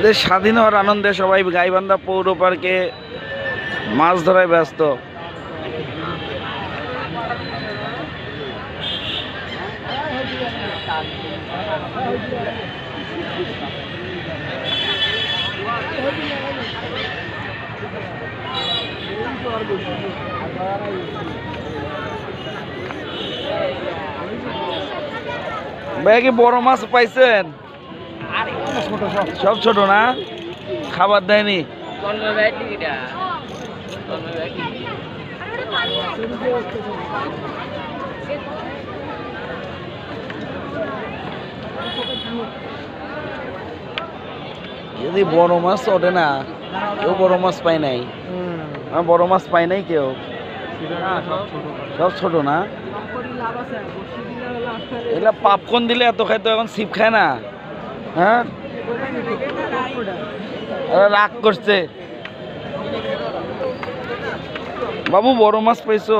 দেশ স্বাধীন হওয়ার আনন্দে সবাই গাইবান্ধা পৌর পার্কে মাছ ধরায় ব্যস্ত। ভাই কি বড় মাছ পাইছেন? সব ছোট না, খাবার দেয়নি। যদি বড় মাছ ওঠে না, কেউ বড় মাছ পায় নাই। বড় মাছ পায় নাই কেউ, সব ছোট না। এগুলা পাপকর্ন দিলে এত খাইতো, এখন ছিপ খায় না। হ্যাঁ, রাগ করছে। বাবু বড় মাছ পাইছো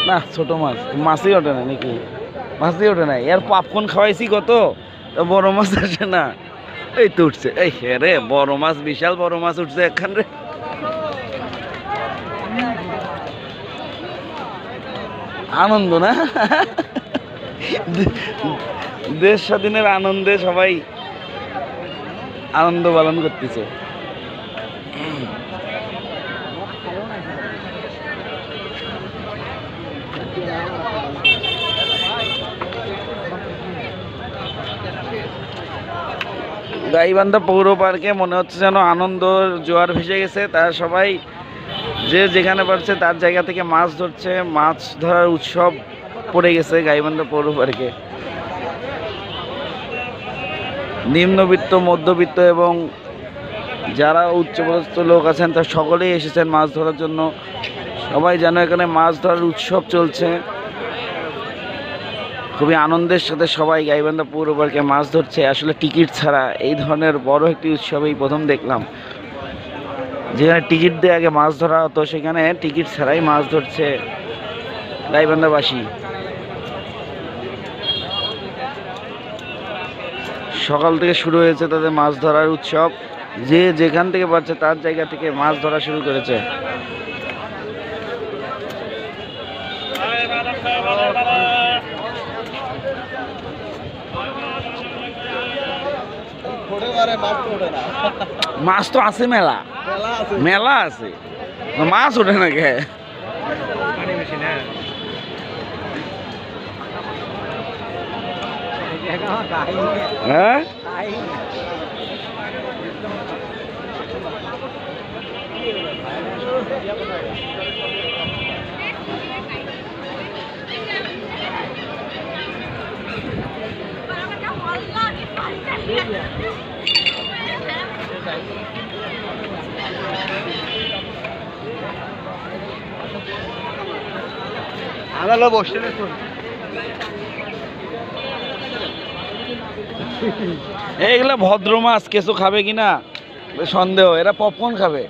না? ছোট মাছ, মাছই ওঠে না নাকি? মাছই ওঠে না। এর পাপকর্ন খাওয়াইছি কত, বড় মাছ আসে না। এই তো উঠছে, এই রে বড় মাছ, বিশাল বড় মাছ উঠছে এখান রে। আনন্দ না, দেশ স্বাধীনের আনন্দে সবাই আনন্দ পালন করতেছে। গাইবান্ধা পৌর পার্কে মনে হচ্ছে যেন আনন্দর জোয়ার ভেসে গেছে। তারা সবাই যে যেখানে পারছে তার জায়গা থেকে মাছ ধরছে। মাছ ধরার উৎসব পড়ে গেছে গাইবান্ধা পৌর পার্কে। নিম্নবিত্ত, মধ্যবিত্ত এবং যারা উচ্চপদস্থ লোক আছেন তারা সকলেই এসেছেন মাছ ধরার জন্য। সবাই যেন এখানে মাছ ধরার উৎসব চলছে। খুবই আনন্দের সাথে সবাই গাইবান্ধা পৌর পার্কে মাছ ধরছে। আসলে টিকিট ছাড়া এই ধরনের বড় একটি উৎসবেই প্রথম দেখলাম। যেখানে টিকিট দিয়ে আগে মাছ ধরা হতো, সেখানে টিকিট ছাড়াই মাছ ধরছে গাইবান্ধাবাসী। সকাল থেকে শুরু হয়েছে তাদের মাছ ধরার উৎসব। যে যেখান থেকে পারছে তার জায়গা থেকে মাছ ধরা শুরু করেছে। মাছ তো আছে, মেলা মেলা আছে, মাছ ওঠে না কে? হ্যাঁ, এইগুলা ভদ্র মাছ, কিছু খাবে কিনা সন্দেহ। এরা পপকর্ন খাবে।